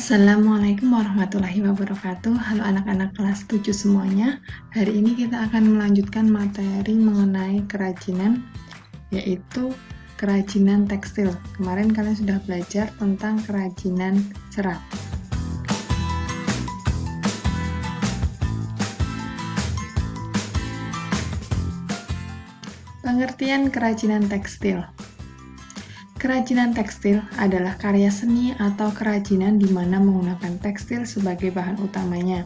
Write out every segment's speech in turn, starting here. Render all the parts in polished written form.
Assalamualaikum warahmatullahi wabarakatuh. Halo anak-anak kelas 7 semuanya. Hari ini kita akan melanjutkan materi mengenai kerajinan, yaitu kerajinan tekstil. Kemarin kalian sudah belajar tentang kerajinan serat. Pengertian kerajinan tekstil. Kerajinan tekstil adalah karya seni atau kerajinan di mana menggunakan tekstil sebagai bahan utamanya.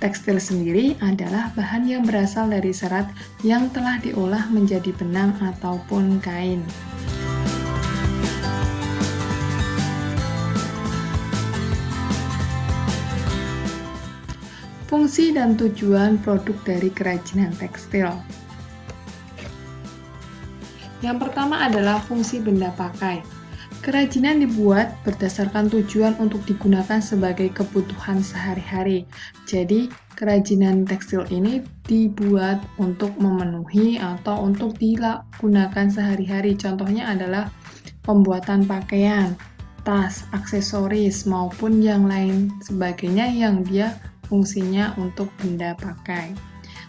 Tekstil sendiri adalah bahan yang berasal dari serat yang telah diolah menjadi benang ataupun kain. Fungsi dan tujuan produk dari kerajinan tekstil. Yang pertama adalah fungsi benda pakai. Kerajinan dibuat berdasarkan tujuan untuk digunakan sebagai kebutuhan sehari-hari. Jadi, kerajinan tekstil ini dibuat untuk memenuhi atau untuk digunakan sehari-hari. Contohnya adalah pembuatan pakaian, tas, aksesoris, maupun yang lain sebagainya yang dia fungsinya untuk benda pakai.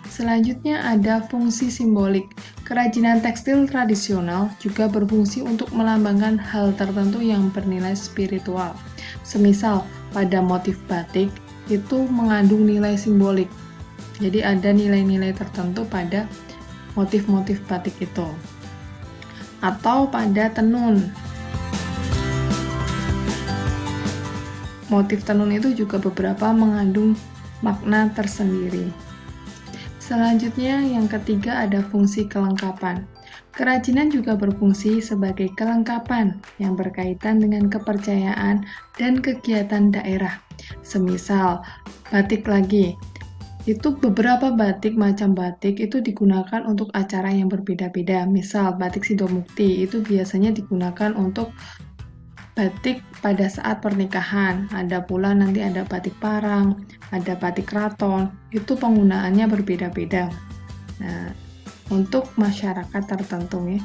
Selanjutnya ada fungsi simbolik. Kerajinan tekstil tradisional juga berfungsi untuk melambangkan hal tertentu yang bernilai spiritual. Semisal, pada motif batik itu mengandung nilai simbolik. Jadi ada nilai-nilai tertentu pada motif-motif batik itu. Atau pada tenun. Motif tenun itu juga beberapa mengandung makna tersendiri. Selanjutnya, yang ketiga ada fungsi kelengkapan. Kerajinan juga berfungsi sebagai kelengkapan yang berkaitan dengan kepercayaan dan kegiatan daerah. Semisal, batik lagi. Itu beberapa batik, macam batik itu digunakan untuk acara yang berbeda-beda. Misal, batik Sidomukti itu biasanya digunakan untuk batik pada saat pernikahan, ada pula nanti ada batik parang, ada batik keraton, itu penggunaannya berbeda-beda. Nah, untuk masyarakat tertentu ya.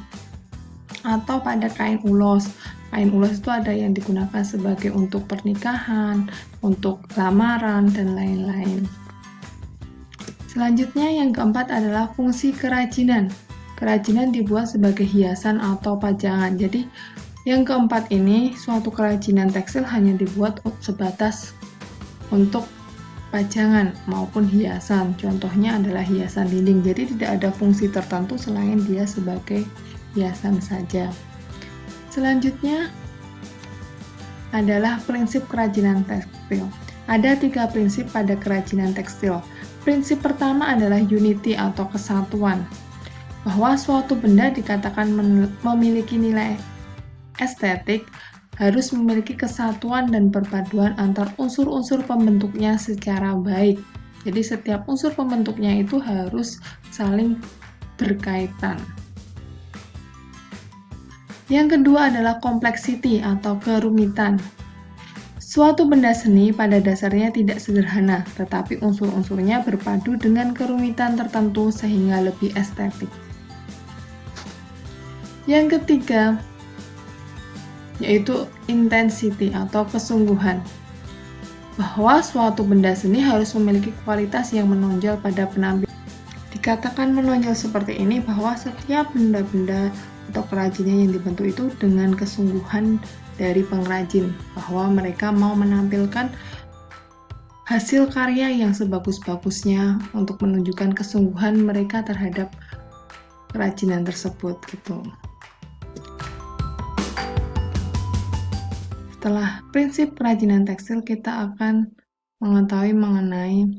Atau pada kain ulos. Kain ulos itu ada yang digunakan sebagai untuk pernikahan, untuk lamaran, dan lain-lain. Selanjutnya yang keempat adalah fungsi kerajinan. Kerajinan dibuat sebagai hiasan atau pajangan. Jadi, yang keempat ini, suatu kerajinan tekstil hanya dibuat sebatas untuk pajangan maupun hiasan. Contohnya adalah hiasan dinding. Jadi tidak ada fungsi tertentu selain dia sebagai hiasan saja. Selanjutnya adalah prinsip kerajinan tekstil. Ada 3 prinsip pada kerajinan tekstil. Prinsip pertama adalah unity atau kesatuan. Bahwa suatu benda dikatakan memiliki nilai estetik harus memiliki kesatuan dan perpaduan antar unsur-unsur pembentuknya secara baik. Jadi setiap unsur pembentuknya itu harus saling berkaitan. Yang kedua adalah complexity atau kerumitan. Suatu benda seni pada dasarnya tidak sederhana, tetapi unsur-unsurnya berpadu dengan kerumitan tertentu sehingga lebih estetik. Yang ketiga, yaitu intensity atau kesungguhan. Bahwa suatu benda seni harus memiliki kualitas yang menonjol pada penampilan. Dikatakan menonjol seperti ini bahwa setiap benda-benda atau kerajinan yang dibentuk itu dengan kesungguhan dari pengrajin, bahwa mereka mau menampilkan hasil karya yang sebagus-bagusnya untuk menunjukkan kesungguhan mereka terhadap kerajinan tersebut gitu. Setelah prinsip kerajinan tekstil, kita akan mengetahui mengenai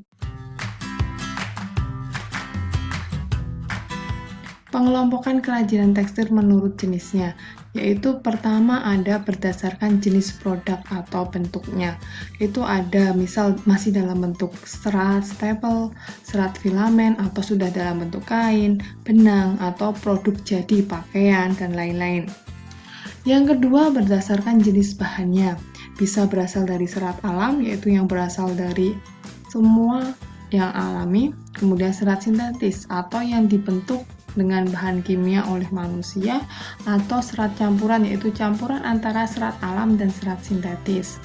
pengelompokan kerajinan tekstil menurut jenisnya, yaitu pertama ada berdasarkan jenis produk atau bentuknya. Itu ada misal masih dalam bentuk serat, staple, serat filamen, atau sudah dalam bentuk kain, benang, atau produk jadi pakaian, dan lain-lain. Yang kedua, berdasarkan jenis bahannya. Bisa berasal dari serat alam, yaitu yang berasal dari semua yang alami. Kemudian serat sintetis, atau yang dibentuk dengan bahan kimia oleh manusia. Atau serat campuran, yaitu campuran antara serat alam dan serat sintetis.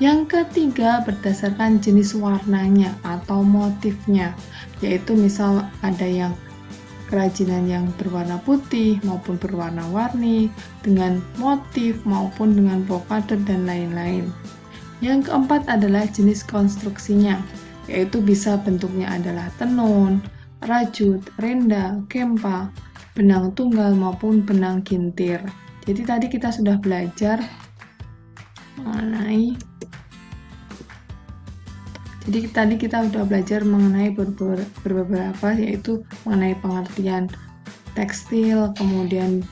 Yang ketiga, berdasarkan jenis warnanya atau motifnya, yaitu misal ada yang kerajinan yang berwarna putih maupun berwarna-warni, dengan motif maupun dengan polkadot dan lain-lain. Yang keempat adalah jenis konstruksinya, yaitu bisa bentuknya adalah tenun, rajut, renda, kempa, benang tunggal maupun benang gintir. Jadi tadi kita sudah belajar mengenai beberapa, yaitu mengenai pengertian tekstil, kemudian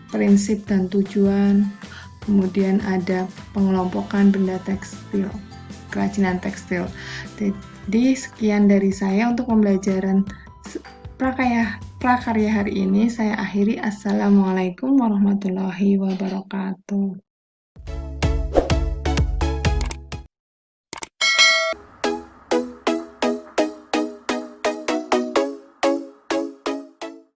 prinsip dan tujuan, kemudian ada pengelompokan benda tekstil, kerajinan tekstil. Jadi sekian dari saya untuk pembelajaran prakarya hari ini. Saya akhiri. Assalamualaikum warahmatullahi wabarakatuh.